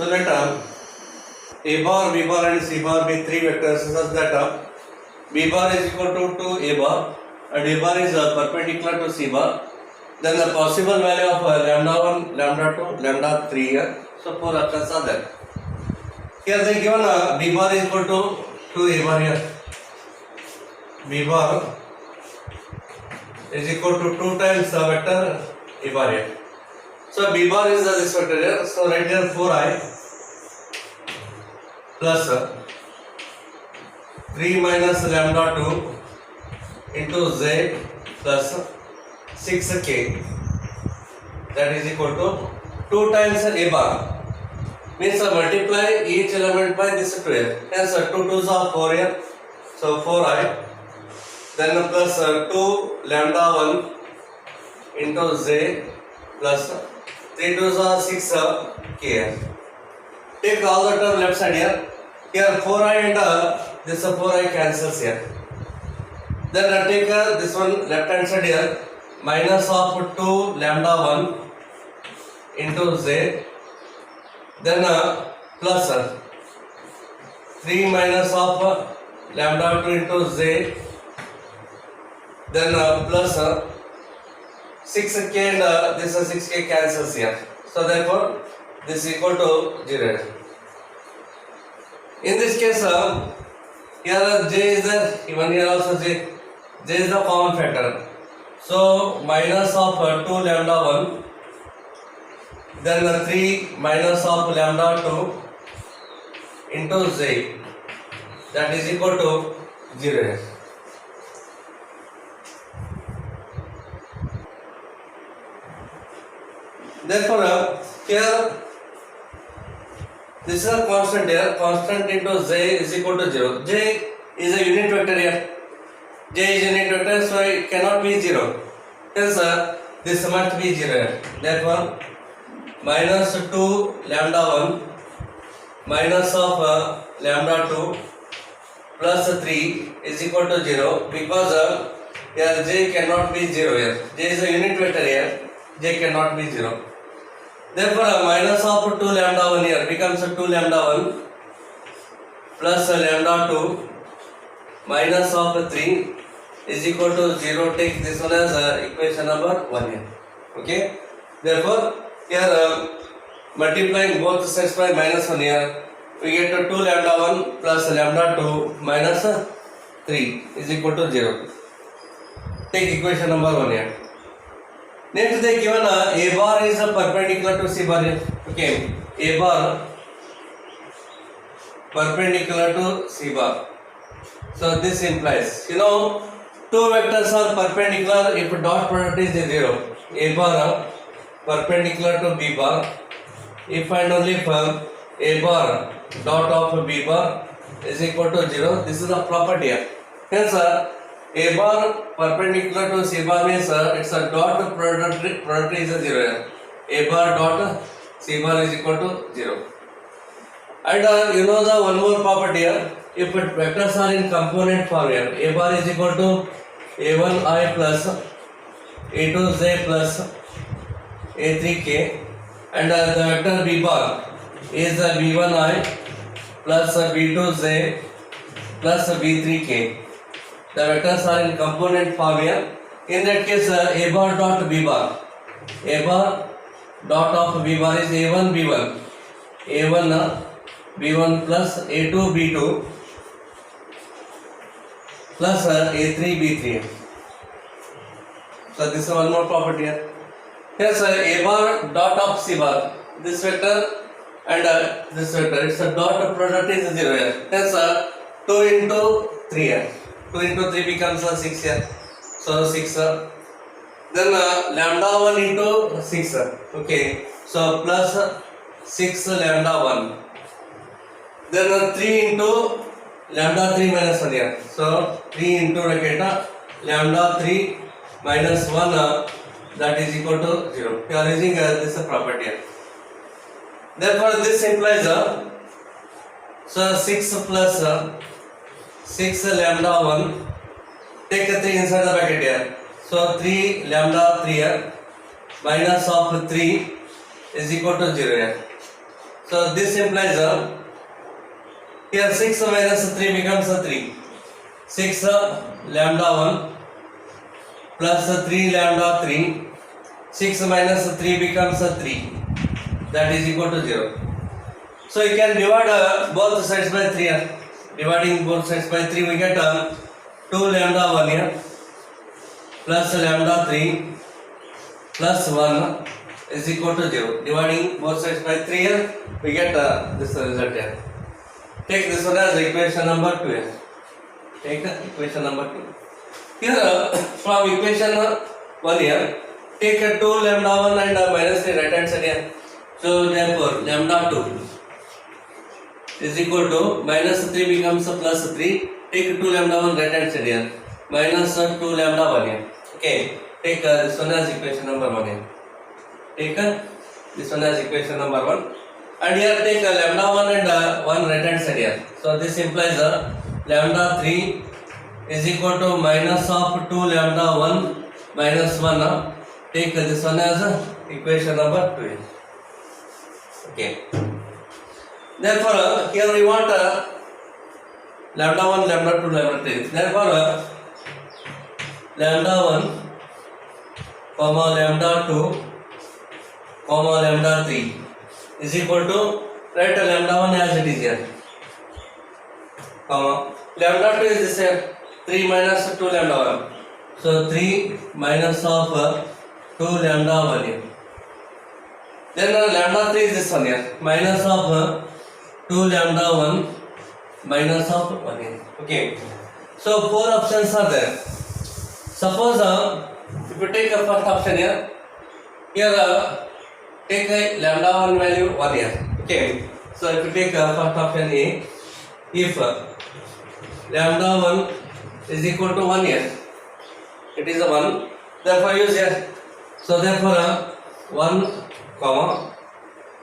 So let A bar, B bar and C bar be three vectors such that B bar is equal to A bar and A bar is perpendicular to C bar. Then the possible value of lambda 1, lambda 2, lambda 3 here. So 4 options are there. Here they given B bar is equal to A bar here. B bar is equal to 2 times the vector A bar here. So B bar is this vector here. So write here 4i plus 3 minus lambda 2 into z plus 6k, that is equal to 2 times A bar. Means multiply each element by this 2 here. Hence 2 2s are 4 here. So 4i. Then plus 2 lambda 1 into z plus 3 2s are 6k here. Take all the term left side here. Here 4i and this 4i cancels here. Then take this one left hand side here. Minus of 2 lambda 1 into z. Then plus 3 minus of lambda 2 into z. Then plus 6k and this 6k cancels here. So therefore this is equal to 0. In this case here j is there, even here also j is the common factor. So minus of 2 lambda 1, then 3 minus of lambda 2 into z, that is equal to 0. Therefore here this is a constant here, constant into z is equal to 0. J is a unit vector here. J is unit vector, so it cannot be 0. Hence this must be 0. Therefore minus 2 lambda 1 minus of lambda 2 plus 3 is equal to 0, because here j cannot be 0 here. J is a unit vector here. J cannot be 0. Therefore minus of 2 lambda 1 here becomes 2 lambda 1 plus lambda 2 minus of 3 is equal to 0. Take this one as equation number 1 here. Okay. Therefore here multiplying both sides by minus 1 here, we get to 2 lambda 1 plus lambda 2 minus 3 is equal to 0. Take equation number 1 here. Next they given A bar is perpendicular to C bar here. Okay. A bar perpendicular to C bar. So this implies, two vectors are perpendicular if dot product is 0. A bar perpendicular to B bar if and only if A bar dot of B bar is equal to 0. This is a property here. Hence A bar perpendicular to C bar means it's a dot product is a 0 here. A bar dot C bar is equal to 0. And the one more property here. If vectors are in component form here, A bar is equal to A1i plus A2j plus A3k, and the vector B bar is B1i plus B2j plus B3k. The vectors are in component form here. In that case, A bar dot B bar, A bar dot of B bar is A1 B1, A1 B1 plus A2 B2 plus A3 B3. So this is one more property here. Yes, A bar dot of C bar, this vector and this vector, it's a dot product is 0 here. Yes, 2 into 3 here. 2 into 3 becomes 6 here. So 6. Then lambda 1 into 6. Okay. So plus 6 lambda 1. Then 3 into lambda 3 minus 1 here. So 3 into lambda 3 minus 1, that is equal to 0. We are using this property here. Therefore this implies so 6 plus 6 lambda 1, take 3 inside the bracket here. So 3 lambda 3 here minus of 3 is equal to 0 here. So this implies here 6 minus 3 becomes 3. 6 lambda 1 plus 3 lambda 3. 6 minus 3 becomes 3. That is equal to 0. So you can divide both sides by 3 here. Dividing both sides by 3 we get 2 lambda 1 here plus lambda 3 plus 1 is equal to 0. Dividing both sides by 3 here we get this result here. Take this one as equation number 2 here. Take equation number 2. Here from equation 1 here, take 2 lambda 1 and minus 3 right hand side here. So therefore lambda 2 is equal to minus 3 becomes plus 3. Take 2 lambda 1 right hand side here. Minus 2 lambda 1 here. Okay. Take this one as equation number 1 here. Take this one as equation number 1. And here take lambda 1 and 1 right hand side here. So this implies lambda 3 is equal to minus of 2 lambda 1 minus 1. Take this one as equation number 2 here. Okay. Therefore here we want lambda 1, lambda 2, lambda 3. Therefore lambda 1 comma lambda 2 comma lambda 3 is equal to, write lambda 1 as it is here, comma lambda 2 is this here, 3 minus 2 lambda 1. So 3 minus of 2 lambda 1 here. Then lambda 3 is this one here, minus of 2 lambda 1 minus of 1 here. Okay. So 4 options are there. Suppose if you take a first option here, take a lambda 1 value 1 here. Okay. So if you take first option A, if lambda 1 is equal to 1 here, it is a 1, therefore use here. So therefore 1 comma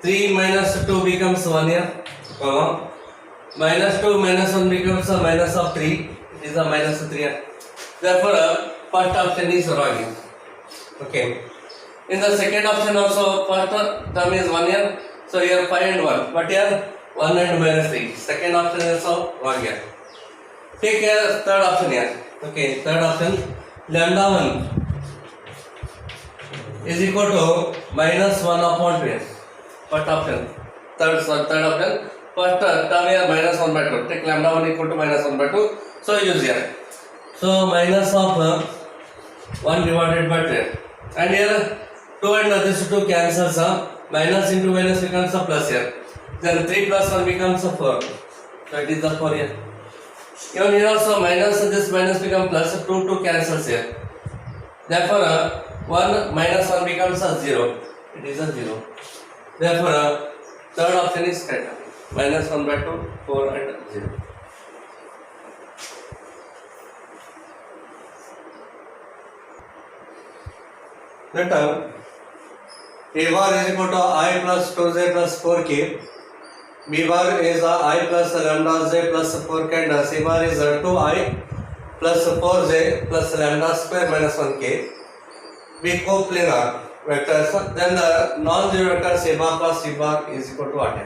3 minus 2 becomes 1 here, comma minus 2 minus 1 becomes a minus of 3, it is a minus 3 here. Therefore first option is wrong here. Okay. In the second option also first term is 1 here, so here 5 and 1, but here 1 and minus 3. Second option is also wrong here. Take here third option here. Okay, third option, lambda 1 is equal to minus 1 upon 2 here. First option, third option, first term here minus 1 by 2. Take lambda 1 equal to minus 1 by 2, so use here. So minus of 1 divided by 2. And here 2 and this 2 cancels, minus into minus becomes a plus here. Then 3 plus 1 becomes a 4. So it is the 4 here. Even here also minus this minus becomes plus, 2 cancels here. Therefore 1 minus 1 becomes a 0. It is a 0. Therefore third option is correct. Minus 1 by 2, 4 and 0. Let A bar is equal to I plus 2j plus 4k. B bar is I plus lambda j plus 4k and C bar is 2I plus 4j plus lambda square minus 1k. Be coplanar vectors. Then the non-zero vector C bar plus C bar is equal to what?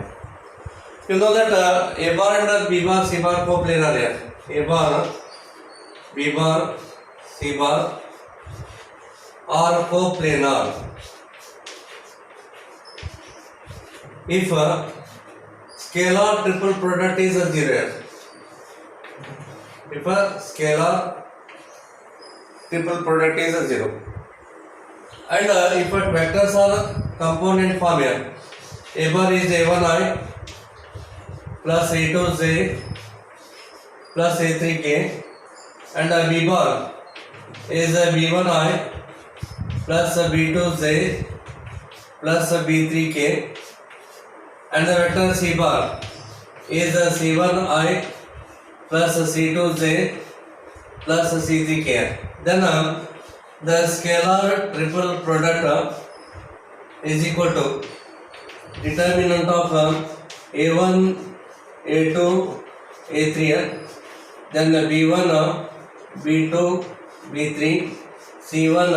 You know that A bar and B bar C bar coplanar here. A bar, B bar, C bar are coplanar if scalar triple product is a 0. If a scalar triple product is a 0, and if vectors are component form here, A bar is A1I plus A2j plus A3k, and B bar is B1I plus B2j plus B3k, and the vector C bar is C1I plus C2j plus C3k. Then the scalar triple product is equal to determinant of A1, A2, A3, then B1, B2, B3, C1,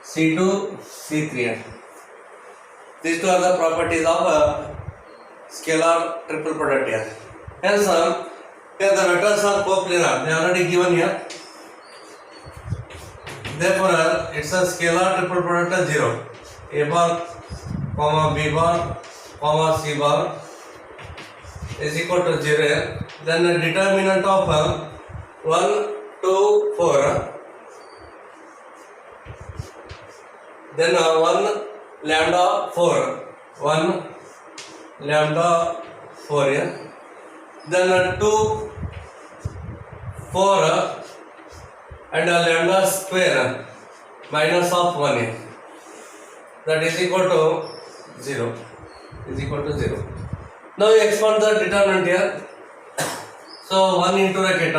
C2, C3. These two are the properties of scalar triple product here. Hence, here the vectors are coplanar. They are already given here. Therefore, it's a scalar triple product of 0. A bar, comma B bar, comma C bar is equal to 0 here. Then the determinant of 1, 2, 4. Then 1 lambda 4. 1 lambda 4 here. Then 2, 4 and lambda square minus of 1 here. That is equal to 0. Is equal to 0. Now you expand the determinant here. So 1 into bracket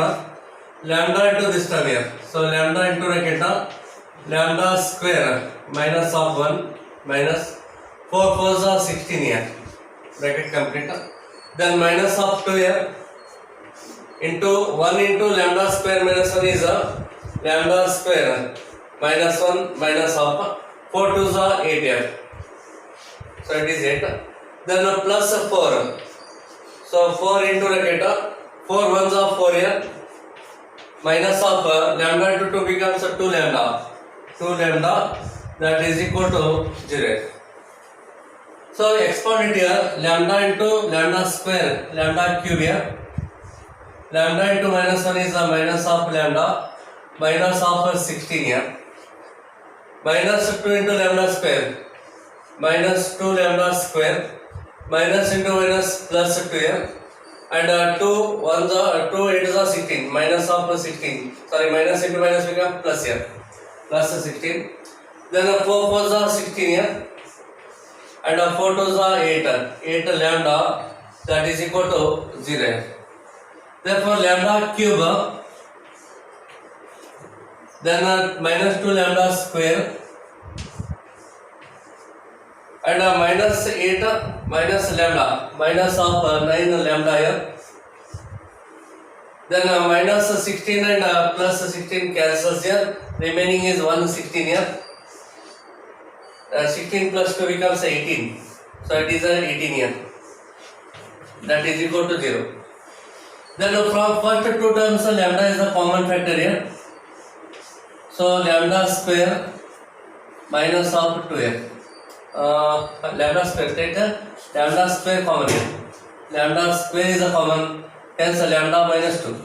lambda into this term here. So lambda into bracket lambda square minus of 1 minus 4 4s are 16 here. Bracket complete. Then minus of 2 here into 1 into lambda square minus 1 is lambda square minus 1 minus of 4 2s are 8 here. So it is 8. Then plus 4. So 4 into bracket 4 1s are 4 here. Minus of lambda into 2 becomes 2 lambda. 2 lambda that is equal to 0. So expand it here. Lambda into lambda square lambda cube here. Lambda into minus 1 is the minus of lambda minus of 16 here. Minus 2 into lambda square minus 2 lambda square minus into minus plus 2 here. And 2 1s are 2 8s are 16 minus of 16. Sorry, minus into minus become plus here. Plus 16. Then 4 4s are 16 here. And 4 2s are 8. 8 lambda that is equal to 0. Therefore lambda cube then minus 2 lambda square and minus 8 minus lambda minus of 9 lambda here. Then minus 16 and plus 16 cancels here. Remaining is 116 here. 16 plus 2 becomes 18. So it is 18 here. That is equal to 0. Then from first two terms lambda is the common factor here. So lambda square minus of 2 here. Lambda square, take lambda square common here. Lambda square is a common, hence lambda minus 2.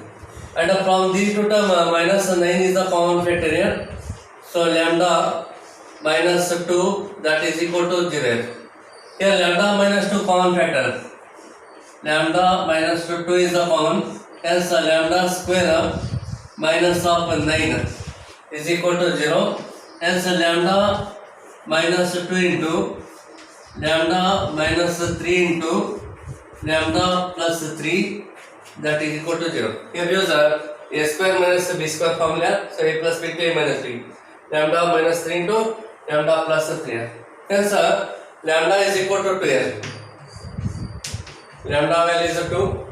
And from these two terms minus 9 is the common factor here. So lambda minus 2 that is equal to 0. Here lambda minus 2 common factor. Lambda minus 2 is the common, hence lambda square minus of 9 is equal to 0. Hence lambda minus 2 into lambda minus 3 into lambda plus 3 that is equal to 0. Here use a square minus b square formula. So a plus b to a minus b. Lambda minus 3 into lambda plus 3. Hence lambda is equal to 2 here. Lambda value is 2.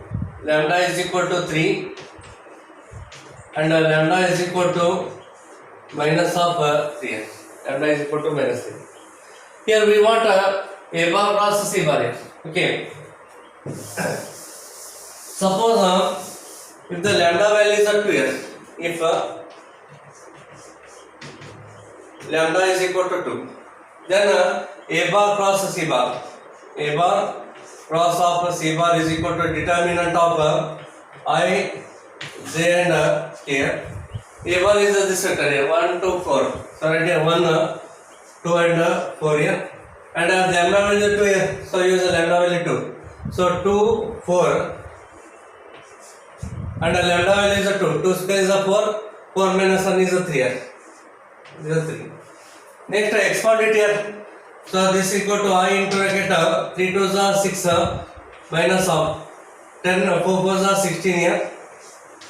Lambda is equal to 3. And lambda is equal to minus of 3. Lambda is equal to minus 3. Here we want a bar cross c bar here. Okay. Suppose if the lambda value is 2 here, if lambda is equal to 2, then a bar cross c bar, a bar cross of c bar is equal to determinant of I, j and k. A bar is this vector here, 1, 2, 4. So right here 1, 2 and 4 here. And lambda value is 2 here, so use lambda value 2. So 2, 4 and lambda value is 2. 2 square is 4, 4 minus 1 is 3 here. This is 3. Next expand it here. So this is equal to I into bracket 3 2s are 6 minus of 10 4 4s are 16 here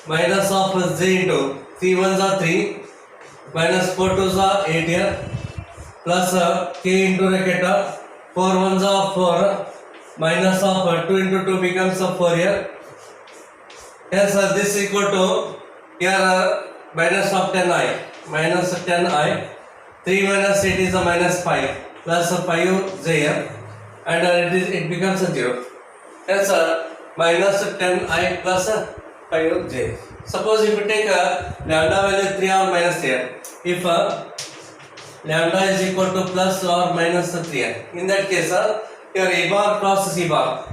minus of j into 3 1s are 3 minus 4 2s are 8 here plus k into bracket 4 1s are 4 minus of 2 into 2 becomes 4 here. Yes, this is equal to here minus of 10i minus 10i 3 minus 8 is a minus 5 plus 5 j here and it becomes a 0. hence minus 10I plus 5j. Suppose if you take lambda value 3 or minus 3, if lambda is equal to plus or minus 3, in that case here a bar cross c bar,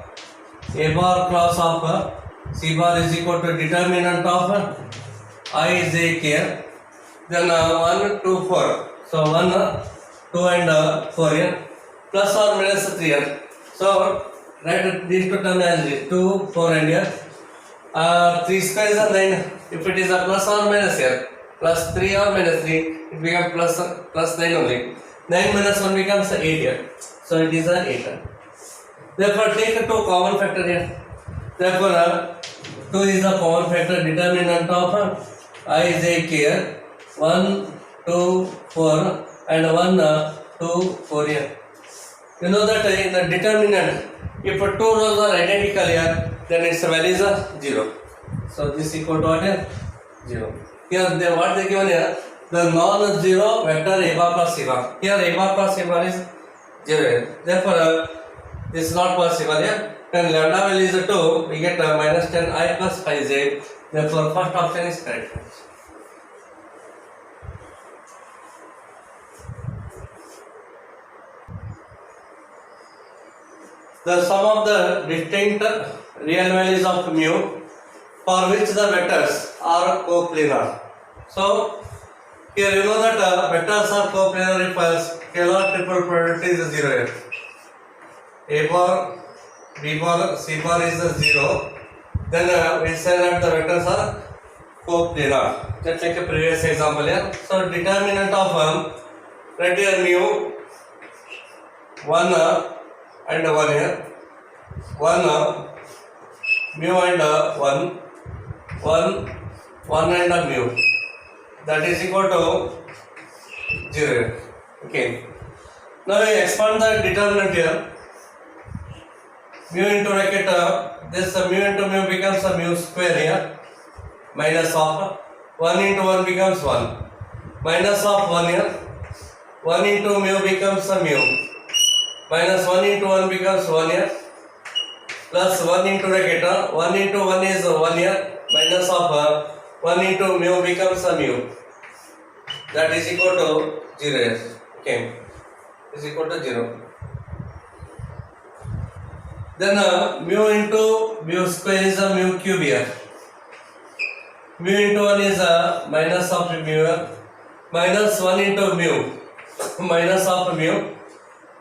a bar cross of c bar is equal to determinant of I is a here, then 1 2 4, so 1 2 and 4 here, plus or minus 3 here, so write these two terms as 2 4 and here 3 square is 9. If it is a plus or minus here, plus 3 or minus 3, it becomes plus 9 only. 9 minus 1 becomes 8 here, so it is 8. Therefore take 2 common factor here. Therefore 2 is the common factor, determinant of I is 8 here, 1 2 4 and 1 2 4 here. You know that in the determinant, if 2 rows are identical here, then its value is 0. So this equal to what here? 0. Here they what they given here? The non-zero vector a bar plus c bar. Here a bar plus c bar is 0 here. Therefore this is not possible here. Then lambda value is 2, we get minus 10I plus 5j. Therefore first option is correct. The sum of the distinct real values of mu for which the vectors are coplanar. So here you know that vectors are coplanar if scalar triple product is 0 here. A bar, B bar, C bar is 0. Then we say that the vectors are coplanar. Just like a previous example here. So determinant of right here mu 1 and 1 here, 1 mu and 1 and mu, that is equal to 0. Okay, now we expand the determinant here. Mu into bracket this mu into mu becomes a mu square here, minus of 1 into 1 becomes 1, minus of 1 here, 1 into mu becomes a mu, minus 1 into 1 becomes 1 here, plus 1 into bracket 1 into 1 is 1 here, minus of 1 into mu becomes a mu, that is equal to 0 here. Okay, is equal to 0. Then mu into mu square is a mu cube here, mu into 1 is minus of mu here, minus 1 into mu, minus of mu,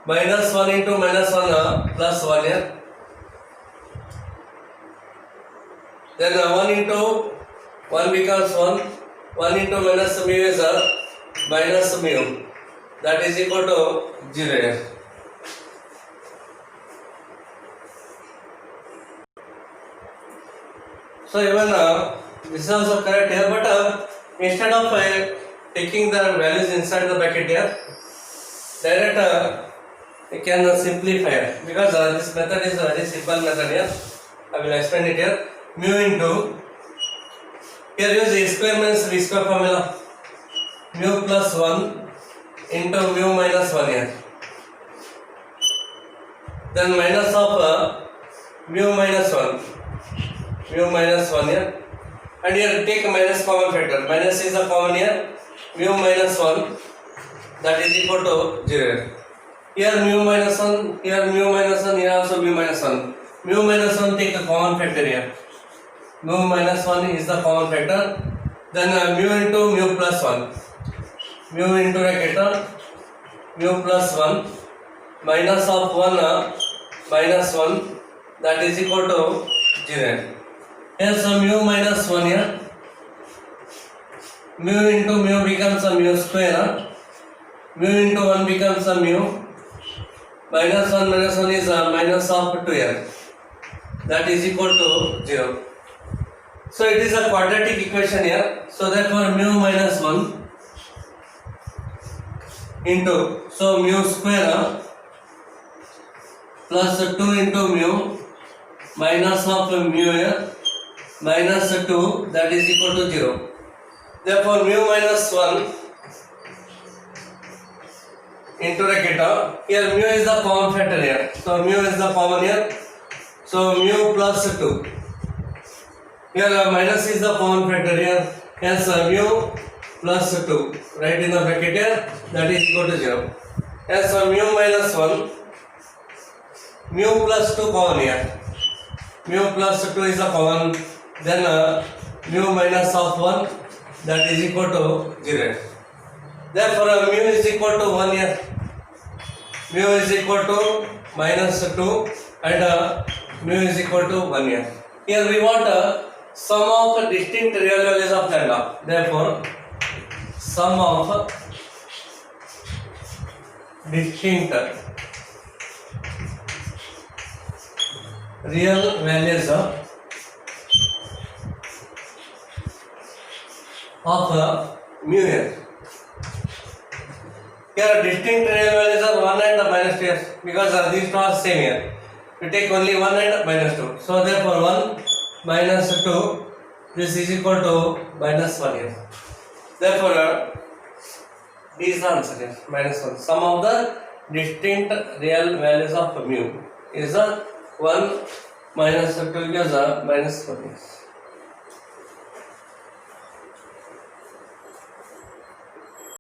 minus 1 into minus 1 plus 1 here, then 1 into 1 becomes 1, 1 into minus mu is minus mu, that is equal to 0 here. So even this is also correct here, but instead of taking the values inside the bracket here, direct you can simplify it, because this method is a very simple method here. I will explain it here. Mu into, here use a square minus b square formula, mu plus 1 into mu minus 1 here, then minus of mu minus 1, mu minus 1 here, and here take minus common factor, minus is a common here, mu minus 1, that is equal to 0. Here mu minus 1, here mu minus 1, here also mu minus 1. Mu minus 1 take a common factor here. Mu minus 1 is the common factor. Then mu into mu plus 1. Mu into bracket mu plus 1 minus of 1 minus 1, that is equal to 0. Here so mu minus 1 here. Mu into mu becomes a mu square. Mu into 1 becomes a mu. Minus 1 is minus of 2 here. That is equal to 0. So it is a quadratic equation here. So therefore mu minus 1 into, so mu square plus 2 into mu minus of mu here minus 2, that is equal to 0. Therefore mu minus 1 into bracket here mu is the common factor here. So mu is the common here. So mu plus 2. Here minus is the common factor here. Hence mu plus 2. Right in the bracket here. That is equal to 0. Hence mu minus 1. Mu plus 2 common here. Mu plus 2 is the common. Then mu minus of 1. That is equal to 0. Therefore mu is equal to 1 here. Mu is equal to minus 2 and mu is equal to 1 here. Here we want sum of distinct real values of lambda. Therefore sum of distinct real values of mu here. Here distinct real values are 1 and minus 2 here, because these two are same here. We take only 1 and minus 2. So therefore 1 minus 2, this is equal to minus 1 here. Therefore D is the answer here, minus 1. Sum of the distinct real values of mu is 1 minus 2 gives minus 1 here.